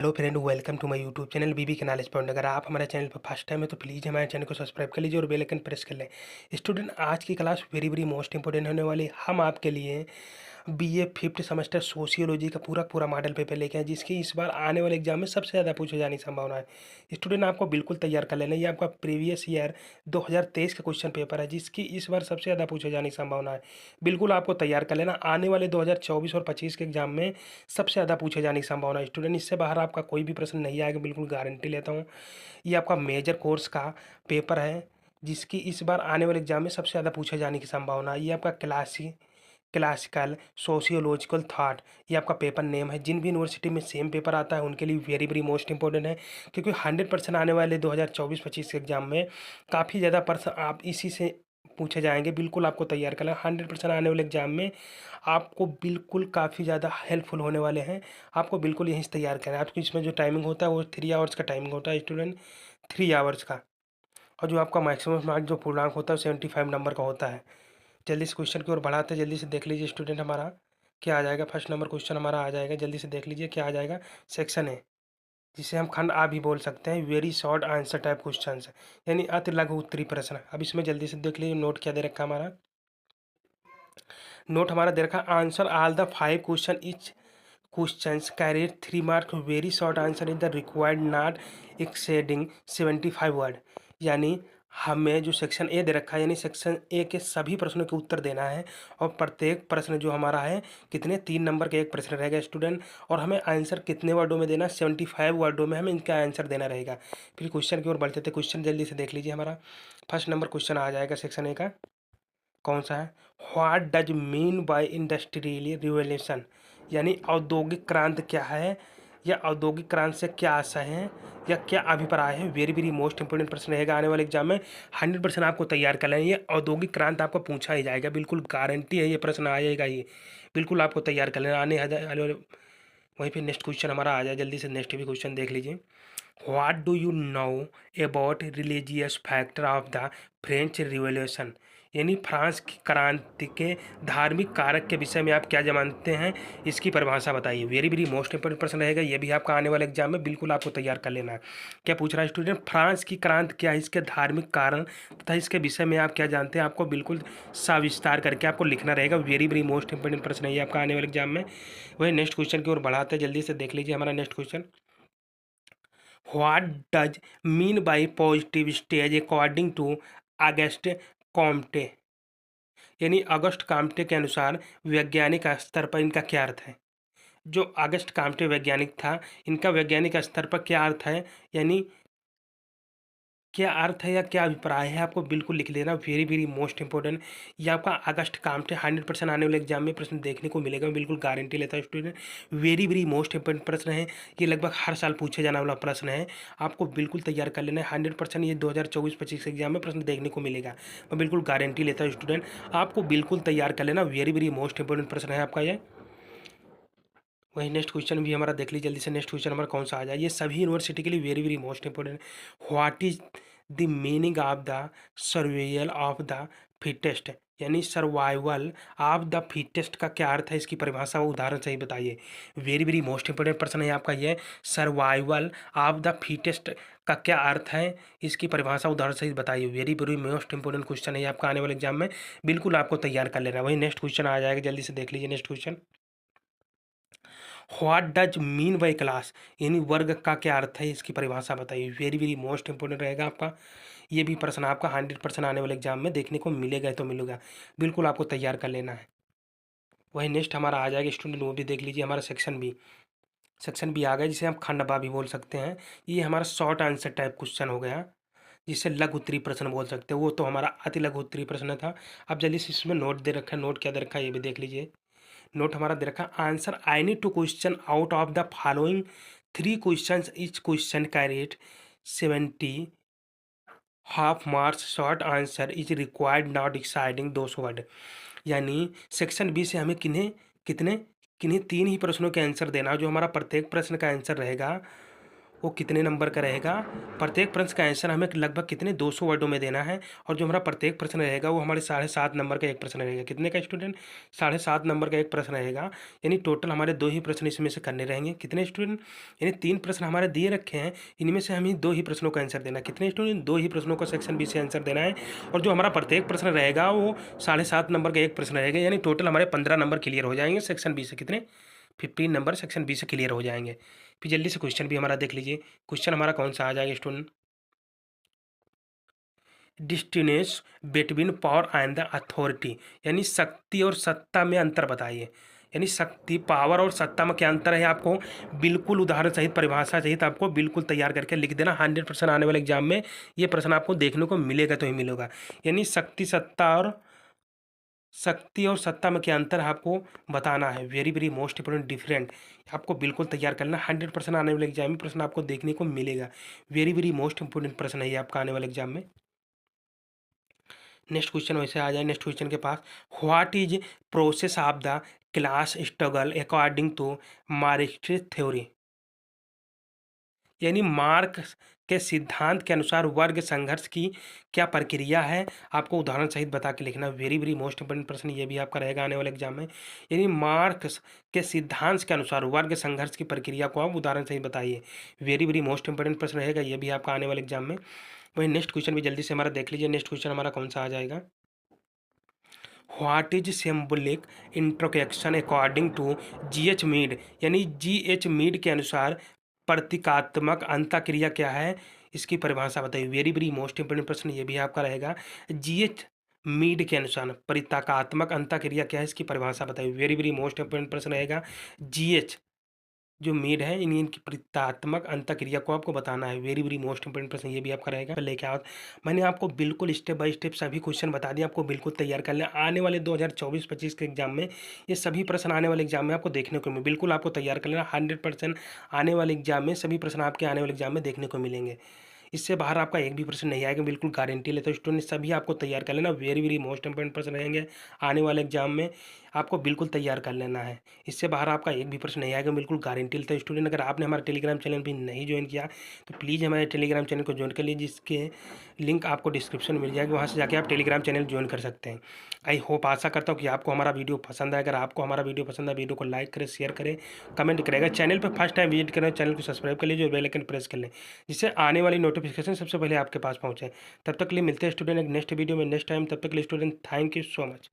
Hello friend, welcome to my YouTube channel BB के knowledge point. अगर आप हमारे चैनल पर फर्स्ट टाइम है तो प्लीज़ हमारे चैनल को सब्सक्राइब कर लीजिए और बेल आइकन प्रेस कर लें। स्टूडेंट, आज की class very very most important होने वाली है। हम आपके लिए बीए फिफ्थ सेमेस्टर सोशियोलॉजी का पूरा मॉडल पेपर लेके आए, जिसकी इस बार आने वाले एग्जाम में सबसे ज़्यादा पूछे जाने की संभावना है। स्टूडेंट, आपको बिल्कुल तैयार कर लेना। ये आपका प्रीवियस ईयर 2023 का क्वेश्चन पेपर है, जिसकी इस बार सबसे ज़्यादा पूछे जाने की संभावना है। बिल्कुल आपको तैयार कर लेना। आने वाले 2024 और 25 के एग्जाम में सबसे ज़्यादा पूछे जाने की संभावना है। स्टूडेंट, इससे बाहर आपका कोई भी प्रश्न नहीं आएगा, बिल्कुल गारंटी लेता हूँ। ये आपका मेजर कोर्स का पेपर है, जिसकी इस बार आने वाले एग्जाम में सबसे ज़्यादा पूछे जाने की संभावना है। ये आपका क्लासिकल सोशियोलॉजिकल थाट, ये आपका पेपर नेम है। जिन भी यूनिवर्सिटी में सेम पेपर आता है उनके लिए वेरी वेरी मोस्ट इंपॉर्टेंट है, क्योंकि 100% आने वाले 2024-25 के एग्जाम में काफ़ी ज़्यादा प्रश्न आप इसी से पूछे जाएंगे। बिल्कुल आपको तैयार करना। 100% आने वाले एग्जाम में आपको बिल्कुल काफ़ी ज़्यादा हेल्पफुल होने वाले हैं। आपको बिल्कुल यहीं से तैयार करना है। आपको इसमें जो टाइमिंग होता है वो 3 आवर्स का टाइमिंग होता है स्टूडेंट, 3 आवर्स का। और जो आपका मैक्सिमम मार्क जो पूर्णांक होता है 75 नंबर का होता है। जल्दी से क्वेश्चन की ओर बढ़ाते हैं। जल्दी से देख लीजिए स्टूडेंट, हमारा क्या आ जाएगा। फर्स्ट नंबर क्वेश्चन हमारा आ जाएगा, जल्दी से देख लीजिए क्या आ जाएगा। सेक्शन है, जिसे हम खंड आ भी बोल सकते हैं, very short answer type question, यानी अति लघु उत्तरी प्रश्न। अब इसमें जल्दी से देख लीजिए नोट क्या दे रखा है हमारा। नोट हमारा दे रखा है, answer all the 5 question etch questions carried 3 mark, very short answer is the required, not exceeding 75 word। यानी हमें जो सेक्शन ए दे रखा है, यानी सेक्शन ए के सभी प्रश्नों के उत्तर देना है। और प्रत्येक प्रश्न जो हमारा है कितने 3 नंबर का एक प्रश्न रहेगा स्टूडेंट। और हमें आंसर कितने वर्डों में देना, 75 वर्डों में हमें इनका आंसर देना रहेगा। फिर क्वेश्चन की ओर बढ़ते थे। क्वेश्चन जल्दी से देख लीजिए हमारा। फर्स्ट नंबर क्वेश्चन आ जाएगा सेक्शन ए का, कौन सा है। What does mean by industrial revolution, यानी औद्योगिक क्रांति क्या है, या औद्योगिक क्रांति से क्या आशा है, या क्या अभिप्राय है। वेरी वेरी मोस्ट इंपोर्टेंट प्रश्न रहेगा आने वाले एग्जाम में। 100% आपको तैयार कर लें। ये औद्योगिक क्रांति आपको पूछा ही जाएगा, बिल्कुल गारंटी है ये प्रश्न आएगा ही। बिल्कुल आपको तैयार कर लेना। आने वाले वहीं पे नेक्स्ट क्वेश्चन हमारा आ जाए। जल्दी से नेक्स्ट भी क्वेश्चन देख लीजिए। What do you know about religious factor of the French revolution, यानी फ्रांस की क्रांति के धार्मिक कारक के विषय में आप क्या जानते हैं, इसकी परिभाषा बताइए। वेरी वेरी मोस्ट इंपोर्टेंट प्रश्न रहेगा, ये भी आपका आने वाले एग्जाम में बिल्कुल आपको तैयार कर लेना है। क्या पूछ रहा है स्टूडेंट, फ्रांस की क्रांति क्या है, इसके धार्मिक कारण तथा इसके विषय में आप क्या जानते हैं, आपको बिल्कुल सविस्तार करके आपको लिखना रहेगा। वेरी वेरी मोस्ट इंपोर्टेंट प्रश्न है ये आपका आने वाले एग्जाम में। वही नेक्स्ट क्वेश्चन की ओर बढ़ाते हैं। जल्दी से देख लीजिए हमारा next question. What does mean by positive stage according to August Comte, यानी अगस्ट कॉम्टे के अनुसार वैज्ञानिक स्तर पर इनका क्या अर्थ है। जो अगस्ट कॉम्टे वैज्ञानिक था, इनका वैज्ञानिक स्तर पर क्या अर्थ है, यानी क्या अर्थ है या क्या अभिप्राय है, आपको बिल्कुल लिख लेना। Very very most important. ये आपका अगस्त कॉम्टे 100% आने वाले एग्जाम में प्रश्न देखने को मिलेगा, मैं बिल्कुल गारंटी लेता हूँ student. Very very most important प्रश्न है ये, लगभग हर साल पूछे जाने वाला प्रश्न है। आपको बिल्कुल तैयार कर लेना है। 100% ये 2024-25 एग्जाम में प्रश्न देखने को मिलेगा, मैं बिल्कुल गारंटी लेता हूँ स्टूडेंट। आपको बिल्कुल तैयार कर लेना। वेरी वेरी मोस्ट इंपॉर्टेंट प्रश्न है आपका ये। वही नेक्स्ट क्वेश्चन भी हमारा देख लीजिए जल्दी से। नेक्स्ट क्वेश्चन हमारा कौन सा आ जाए, ये सभी यूनिवर्सिटी के लिए very very most important. What is the meaning of the survival of the fittest, यानी सर्वाइवल ऑफ द फिटेस्ट का क्या अर्थ है, इसकी परिभाषा वो उदाहरण सही बताइए। वेरी वेरी मोस्ट इंपॉर्टेंट प्रश्न है आपका ये। सर्वाइवल ऑफ द फिटेस्ट का क्या अर्थ है, इसकी परिभाषा उदाहरण सही बताइए। Very very most important question है ये आपका आने वाले एग्जाम में, बिल्कुल आपको तैयार कर लेना है। वही नेक्स्ट क्वेश्चन आ जाएगा, जल्दी से देख लीजिए next question. What does mean by class, यानी वर्ग का क्या अर्थ है, इसकी परिभाषा बताइए। वेरी वेरी मोस्ट इंपॉर्टेंट रहेगा आपका ये भी प्रश्न, आपका 100% आने वाले एग्जाम में देखने को मिलेगा तो मिलेगा, बिल्कुल आपको तैयार कर लेना है। वही नेक्स्ट हमारा आ जाएगा स्टूडेंट, वो भी देख लीजिए हमारा सेक्शन बी आ गया, जिसे हम खंडबा भी बोल सकते हैं। ये हमारा शॉर्ट आंसर टाइप क्वेश्चन हो गया, जिसे लघु उत्तरी प्रश्न बोल सकते हैं। वो तो हमारा अति लघु उत्तरी प्रश्न था। अब जल्दी से इसमें नोट दे रखा है, नोट क्या दे रखा है ये भी देख लीजिए। नोट हमारा दे रखा, answer any two question out of the following 3 question, each question carried 70 half marks, short answer is required not exceeding 200 word. यानी सेक्शन बी से हमें किन्हीं 3 ही प्रश्नों के आंसर देना, जो हमारा प्रत्येक प्रश्न का आंसर रहेगा वो कितने नंबर का रहेगा। प्रत्येक प्रश्न का आंसर हमें लगभग कितने 200 वर्डों में देना है, और जो हमारा प्रत्येक प्रश्न रहेगा वो हमारे 7.5 नंबर का एक प्रश्न रहेगा। कितने का स्टूडेंट? 7.5 नंबर का एक प्रश्न रहेगा, यानी टोटल हमारे 2 ही प्रश्न इसमें से करने रहेंगे। कितने स्टूडेंट? यानी 3 प्रश्न हमारे दिए रखे हैं, इनमें से हमें 2 ही प्रश्नों का आंसर देना है। कितने स्टूडेंट? 2 ही प्रश्नों का सेक्शन बी से आंसर देना है, और जो हमारा प्रत्येक प्रश्न रहेगा वो 7.5 नंबर का एक प्रश्न रहेगा, यानी टोटल हमारे 15 नंबर क्लियर हो जाएंगे सेक्शन बी से। कितने? 15 नंबर सेक्शन बी से क्लियर हो जाएंगे। फिर जल्दी से क्वेश्चन भी हमारा देख लीजिए। क्वेश्चन हमारा कौन सा आ जाएगा student? Distinctness between power and the authority, यानी शक्ति और सत्ता में अंतर बताइए। यानी शक्ति, पावर और सत्ता में क्या अंतर है, आपको बिल्कुल उदाहरण सहित, परिभाषा सहित आपको बिल्कुल तैयार करके लिख देना। 100% आने वाले एग्जाम में ये प्रश्न आपको देखने को मिलेगा तो ही मिलेगा। यानी शक्ति और सत्ता में क्या अंतर है आपको बताना है। Very very most important different, आपको बिल्कुल तैयार करना। 100% आने वाले एग्जाम में प्रश्न आपको देखने को मिलेगा। वेरी वेरी मोस्ट इंपोर्टेंट प्रश्न है ये आपका आने वाले एग्जाम में। नेक्स्ट क्वेश्चन वैसे आ जाए नेक्स्ट क्वेश्चन के पास। What is process of the class struggle according to Marx theory, यानी मार्क्स के सिद्धांत के अनुसार वर्ग संघर्ष की क्या प्रक्रिया है, आपको उदाहरण सहित बता के लिखना। वेरी वेरी मोस्ट इंपोर्टेंट प्रश्न ये भी आपका रहेगा आने वाले एग्जाम में। यानी मार्क्स के सिद्धांत के अनुसार वर्ग संघर्ष की प्रक्रिया को आप उदाहरण सहित बताइए। वेरी वेरी मोस्ट इंपोर्टेंट प्रश्न रहेगा ये भी आपका आने वाले एग्जाम में। वही नेक्स्ट क्वेश्चन भी जल्दी से हमारा देख लीजिए। नेक्स्ट क्वेश्चन हमारा कौन सा आ जाएगा? What is symbolic introduction according to G H Mead, यानी जीएच मीड के अनुसार प्रतीकात्मक अंतःक्रिया क्या है, इसकी परिभाषा बताइए। वेरी वेरी मोस्ट इंपोर्टेंट प्रश्न ये भी आपका रहेगा। जीएच मीड के अनुसार प्रतीकात्मक अंतःक्रिया क्या है, इसकी परिभाषा बताइए। वेरी वेरी मोस्ट इंपोर्टेंट प्रश्न रहेगा। जीएच जो मीड है इनकी प्रतीकात्मक अंतःक्रिया को आपको बताना है। वेरी वेरी मोस्ट इंपोर्टेंट प्रश्न ये भी आपका रहेगा। लेके आओ, मैंने आपको बिल्कुल स्टेप बाय स्टेप सभी क्वेश्चन बता दिए, आपको बिल्कुल तैयार कर लें। आने वाले 2024-25 के एग्जाम में ये सभी प्रश्न आने वाले एग्जाम में आपको देखने को मिले, बिल्कुल आपको तैयार कर लेना। 100% आने वाले एग्जाम में सभी प्रश्न आपके आने वाले एग्जाम में देखने को मिलेंगे। इससे बाहर आपका एक भी प्रश्न नहीं आएगा, बिल्कुल गारंटी लेते हो स्टूडेंट। सभी आपको तैयार कर लेना। वेरी वेरी मोस्ट इंपोर्टेंट प्रश्न रहेंगे आने वाले एग्जाम में, आपको बिल्कुल तैयार कर लेना है। इससे बाहर आपका एक भी प्रश्न नहीं आएगा, बिल्कुल गारंटी लेते हो स्टूडेंट। अगर आपने हमारा टेलीग्राम चैनल भी नहीं ज्वाइन किया तो प्लीज़ हमारे टेलीग्राम चैनल को ज्वाइन कर लीजिए, जिसके लिंक आपको डिस्क्रिप्शन में मिल जाएगी, वहाँ से जाके आप टेलीग्राम चैनल ज्वाइन कर सकते हैं। आई होप, आशा करता हूँ कि आपको हमारा वीडियो पसंद आए। अगर आपको हमारा वीडियो पसंद आए, वीडियो को लाइक करें, शेयर करें, कमेंट करेगा। चैनल पर फर्स्ट टाइम विजिट करें, चैनल को सब्सक्राइब कर लीजिए और बेल आइकन प्रेस कर लें, जिससे आने वाली नोटिफिकेशन सबसे पहले आपके पास पहुँचे। तब तक के लिए मिलते हैं स्टूडेंट एक नेक्स्ट वीडियो में नेक्स्ट टाइम। तब तक के लिए student thank you so much.